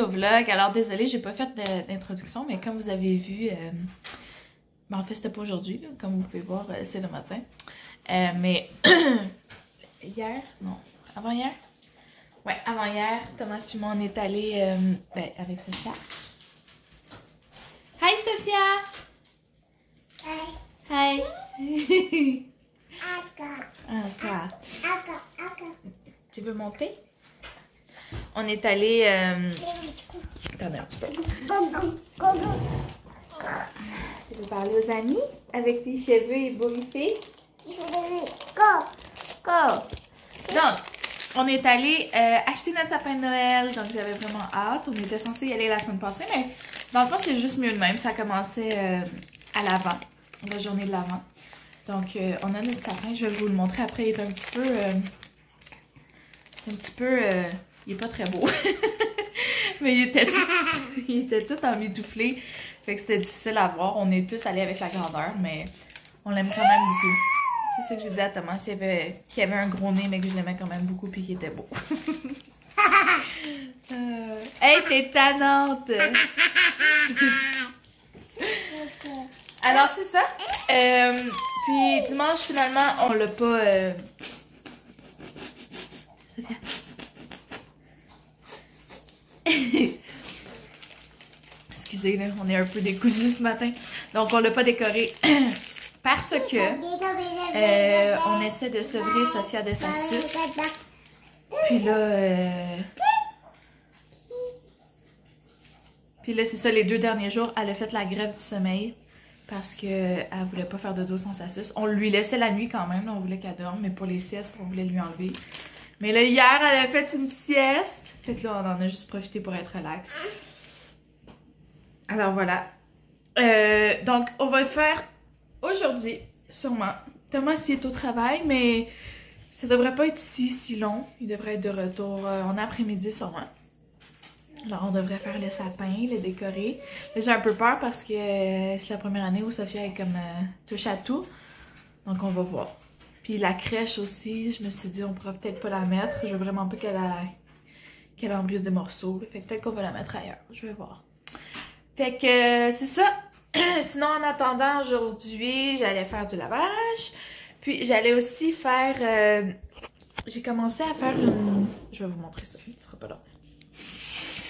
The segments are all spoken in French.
au vlog. Alors désolée, j'ai pas fait d'introduction, mais comme vous avez vu, ben, en fait c'était pas aujourd'hui, comme vous pouvez voir, c'est le matin. Mais hier, non, avant-hier? Ouais, avant-hier, Thomas et moi on est allés ben, avec Sophia. Hi Sophia! Hi! Hi! Tu veux monter? On est allé. Attendez un petit peu. Tu veux parler aux amis avec tes cheveux ébouriffés? Go! Donc, on est allé acheter notre sapin de Noël. Donc, j'avais vraiment hâte. On était censé y aller la semaine passée, mais dans le fond, c'est juste mieux de même. Ça a commencé à l'avant, la journée de l'avant. Donc, on a notre sapin. Je vais vous le montrer après. Il est un petit peu. Il est pas très beau. Mais il était tout emmitouflé. Fait que c'était difficile à voir. On est plus allé avec la grandeur, mais on l'aime quand même beaucoup. C'est ça que j'ai dit à Thomas, qu'il y avait un gros nez, mais que je l'aimais quand même beaucoup puis qu'il était beau. Hey, t'es tannante! Alors, c'est ça. Puis dimanche, finalement, on l'a pas... Sophia. Excusez, là, on est un peu décousus ce matin. Donc, on l'a pas décoré parce que on essaie de sevrer Sophia de sa suce. Puis là, c'est ça, les 2 derniers jours, elle a fait la grève du sommeil parce qu'elle voulait pas faire de dos sans sa suce. On lui laissait la nuit quand même, là, on voulait qu'elle dorme, mais pour les siestes, on voulait lui enlever. Mais là, hier, elle a fait une sieste. Fait que là, on en a juste profité pour être relax. Alors, voilà. Donc, on va le faire aujourd'hui, sûrement. Thomas, il est au travail, mais ça devrait pas être si long. Il devrait être de retour en après-midi, sûrement. Alors, on devrait faire le sapin, le décorer. Là, j'ai un peu peur parce que c'est la première année où Sophia est comme touche à tout. Donc, on va voir. Puis la crèche aussi, je me suis dit, on pourra peut-être pas la mettre. Je veux vraiment pas qu'elle en brise des morceaux. Fait que peut-être qu'on va la mettre ailleurs. Je vais voir. Fait que c'est ça. Sinon, en attendant, aujourd'hui, j'allais faire du lavage. Puis j'allais aussi faire... j'ai commencé à faire une... Je vais vous montrer ça, ce sera pas long.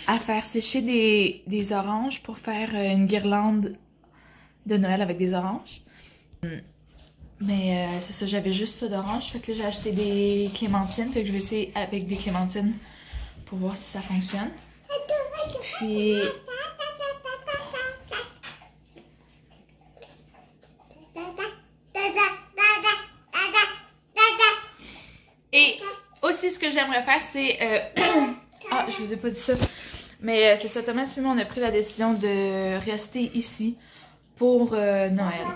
À faire sécher des oranges pour faire une guirlande de Noël avec des oranges. Mais c'est ça, j'avais juste ça d'orange. Fait que là, j'ai acheté des clémentines. Fait que je vais essayer avec des clémentines pour voir si ça fonctionne. Puis... Et aussi, ce que j'aimerais faire, c'est... Ah, je vous ai pas dit ça. Mais c'est ça, Thomas et moi, on a pris la décision de rester ici pour Noël.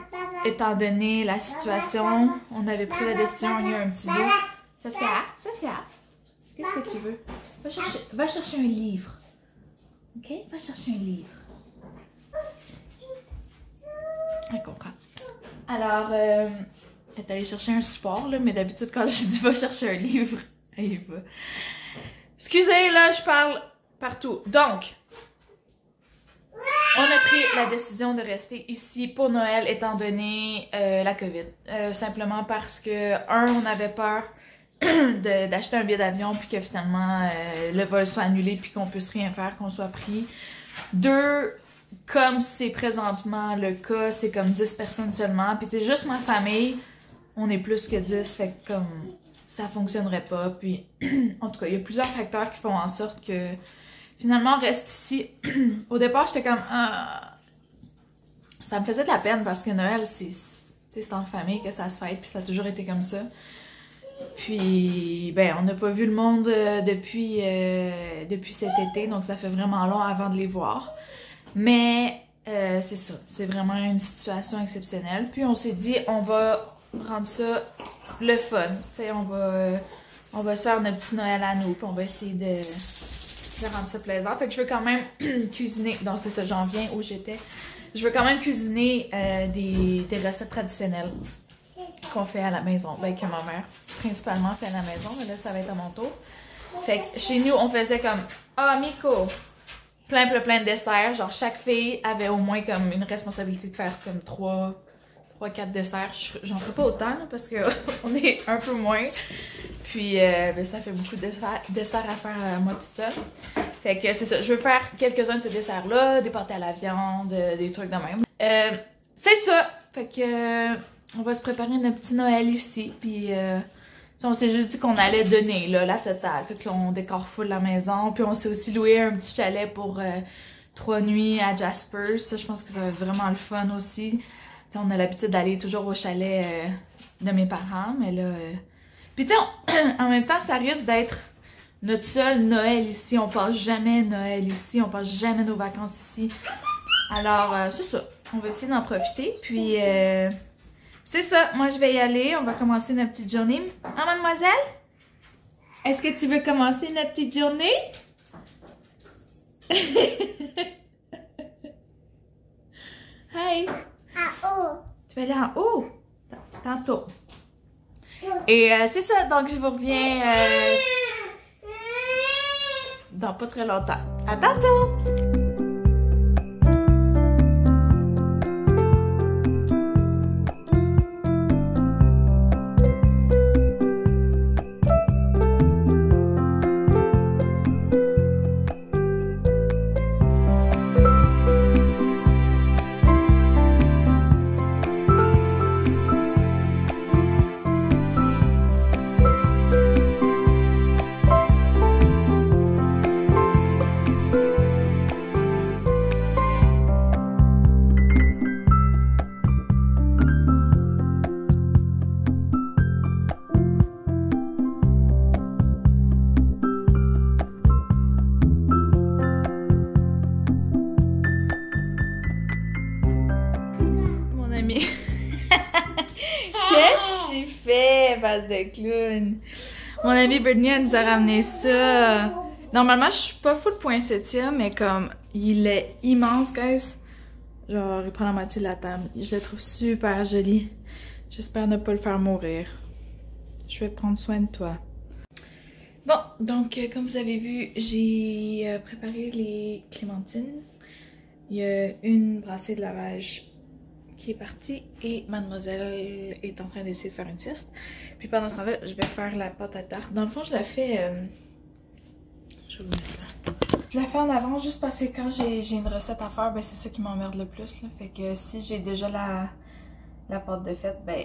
Étant donné la situation, on avait pris la décision il y a un petit bout. Sophia, qu'est-ce que tu veux? Va chercher un livre. Ok? Va chercher un livre. Elle comprend. Alors, elle est allée chercher un support, là, mais d'habitude, quand je dis va chercher un livre, elle y va. Excusez, là, je parle partout. Donc, on a pris la décision de rester ici pour Noël étant donné la COVID. Simplement parce que, on avait peur d'acheter un billet d'avion puis que finalement le vol soit annulé puis qu'on puisse rien faire, qu'on soit pris. 2, comme c'est présentement le cas, c'est comme 10 personnes seulement. Puis c'est juste ma famille, on est plus que 10, fait que comme ça fonctionnerait pas. Puis en tout cas, il y a plusieurs facteurs qui font en sorte que finalement, on reste ici. Au départ, j'étais comme... ça me faisait de la peine parce que Noël, c'est en famille que ça se fête, puis ça a toujours été comme ça. Puis, ben, on n'a pas vu le monde depuis cet été, donc ça fait vraiment long avant de les voir. Mais, c'est ça, c'est vraiment une situation exceptionnelle. Puis on s'est dit, on va rendre ça le fun. Tu sais, on va se faire notre petit Noël à nous, puis on va essayer de rendre ça plaisant. Fait que je veux quand même cuisiner. Donc c'est ça, j'en viens où j'étais. Je veux quand même cuisiner des recettes traditionnelles qu'on fait à la maison. Ben, que ma mère principalement fait à la maison, mais là ça va être à mon tour. Fait que chez nous, on faisait comme... Ah, Miko! plein de desserts. Genre, chaque fille avait au moins comme une responsabilité de faire comme 3-4 desserts. J'en fais pas autant là, parce qu'on est un peu moins. Puis ben, ça fait beaucoup de desserts à faire moi toute seule. Fait que c'est ça, je veux faire quelques-uns de ces desserts-là, des pâtés à la viande, des trucs de même. C'est ça! Fait que on va se préparer notre petit Noël ici. Puis on s'est juste dit qu'on allait donner là, la totale. Fait que là, on décore full la maison. Puis on s'est aussi loué un petit chalet pour 3 nuits à Jasper. Ça, je pense que ça va être vraiment le fun aussi. T'sais, on a l'habitude d'aller toujours au chalet de mes parents, mais là... Puis tu sais, en même temps, ça risque d'être notre seul Noël ici. On passe jamais Noël ici, on passe jamais nos vacances ici. Alors, c'est ça. On va essayer d'en profiter. Puis, c'est ça. Moi, je vais y aller. On va commencer notre petite journée. Hein, mademoiselle? Est-ce que tu veux commencer notre petite journée? Hi! En haut. Tu vas aller en haut? Tantôt. Et c'est ça. Donc, je vous reviens dans pas très longtemps. À tantôt! Qu'est-ce que tu fais, base de clown? Mon amie Brittany, elle nous a ramené ça. Normalement, je suis pas full poinsettia, mais comme il est immense, guys. Genre, il prend la moitié de la table. Je le trouve super joli. J'espère ne pas le faire mourir. Je vais prendre soin de toi. Bon, donc, comme vous avez vu, j'ai préparé les clémentines. Il y a une brassée de lavage qui est partie et mademoiselle est en train d'essayer de faire une sieste. Puis pendant ce temps-là, je vais faire la pâte à tarte. Dans le fond, je la fais... je vais vous mettre là. Je la fais en avance juste parce que quand j'ai une recette à faire, ben c'est ça qui m'emmerde le plus. Là. Fait que si j'ai déjà la pâte de fête, ben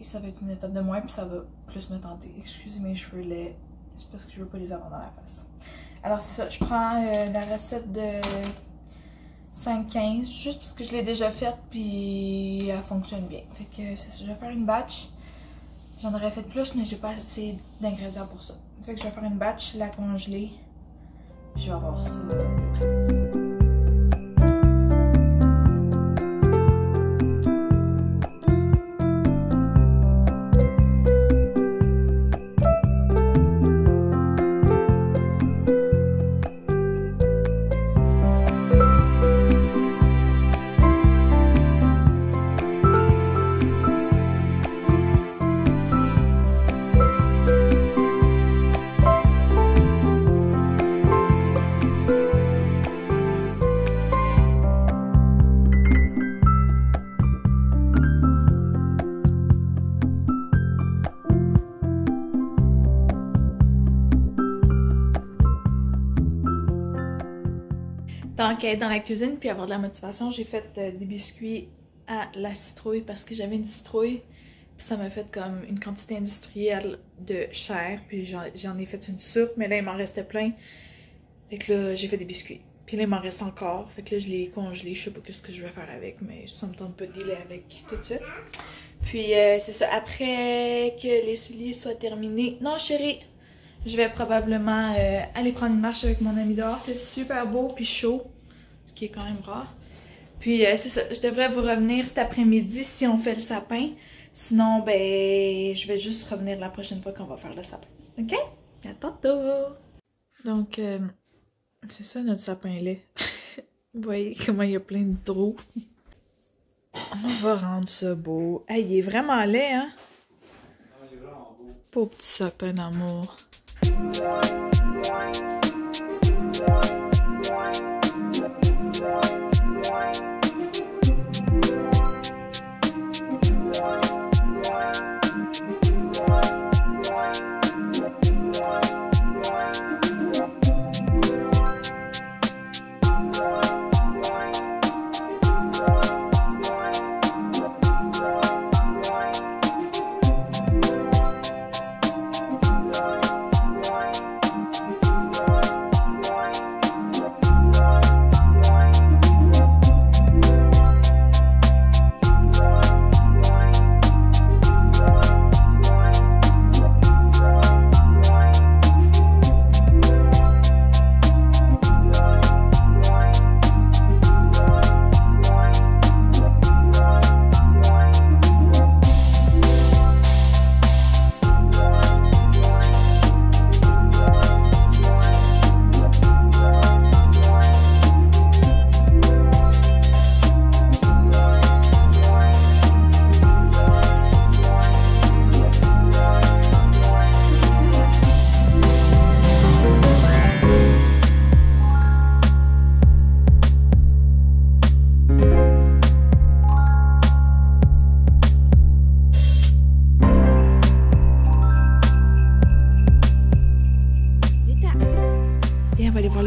ça va être une étape de moins puis ça va plus me tenter. Excusez mes cheveux laids, c'est parce que je veux pas les avoir dans la face. Alors c'est ça, je prends la recette de 5-15 juste parce que je l'ai déjà faite puis elle fonctionne bien. Fait que c'est ça, je vais faire une batch. J'en aurais fait plus mais j'ai pas assez d'ingrédients pour ça. Fait que je vais faire une batch, la congeler. Puis je vais avoir ça de près. Donc, être dans la cuisine puis avoir de la motivation, j'ai fait des biscuits à la citrouille parce que j'avais une citrouille. Puis ça m'a fait comme une quantité industrielle de chair. Puis j'en ai fait une soupe, mais là, il m'en restait plein. Fait que là, j'ai fait des biscuits. Puis là, il m'en reste encore. Fait que là, je l'ai congelé. Je sais pas ce que je vais faire avec, mais ça me tente pas de dealer avec tout ça. Puis c'est ça. Après que les souliers soient terminés... Non, chérie! Je vais probablement aller prendre une marche avec mon ami dehors. C'est super beau puis chaud, ce qui est quand même rare. Puis c'est ça, je devrais vous revenir cet après-midi si on fait le sapin. Sinon, ben, je vais juste revenir la prochaine fois qu'on va faire le sapin. OK? À tantôt! Donc, c'est ça notre sapin là. Vous voyez comment il y a plein de trous. On va rendre ça beau. Hey, il est vraiment laid, hein? Il est vraiment beau. Pauvre petit sapin d'amour.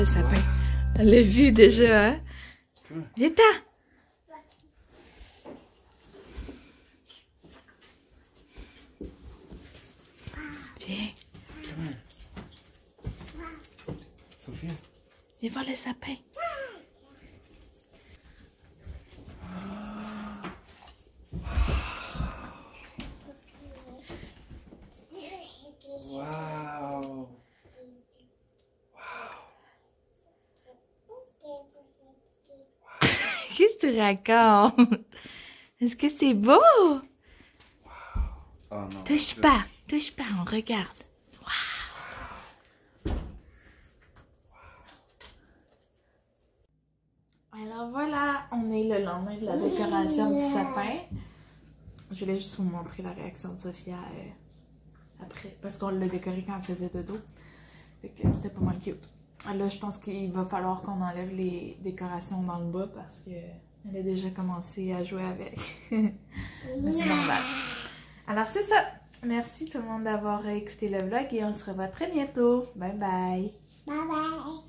sapin. Elle l'a vu déjà, hein? Viens-t'en! Viens. Sophia. Viens voir le sapin. Wow. Qu'est-ce que tu racontes? Est-ce que c'est beau? Oh non. Touche pas, on regarde. Alors voilà, on est le lendemain de la décoration du sapin. Je voulais juste vous montrer la réaction de Sophia après, parce qu'on l'a décoré quand elle faisait dodo. Fait que c'était pas mal cute. Là, je pense qu'il va falloir qu'on enlève les décorations dans le bas parce qu'elle a déjà commencé à jouer avec. Mais c'est normal. Alors c'est ça. Merci tout le monde d'avoir écouté le vlog et on se revoit très bientôt. Bye bye. Bye bye.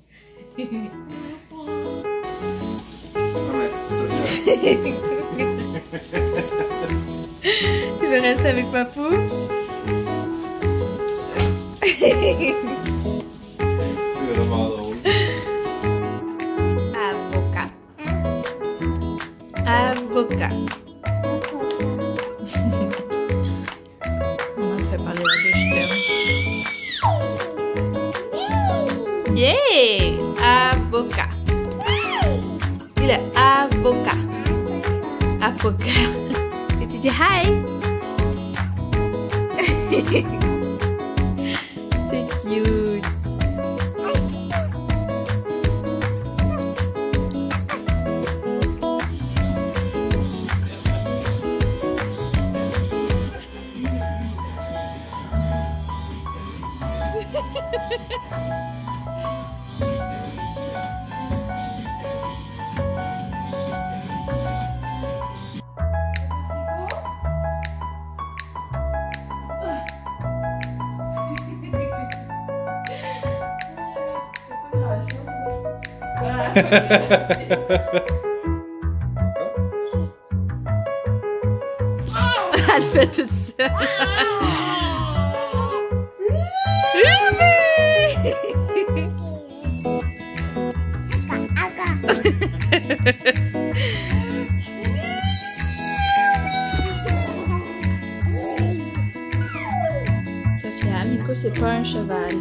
Ouais, Sophia. Tu veux rester avec Papou? C'est vraiment drôle. Avocat. Avocat. On fait parler la bouche. Yeah! Avocat. Il est avocat. Avocat. Et tu dis hi. C'est cute. Elle fait toute seule. Sophia, Miko, c'est pas un cheval.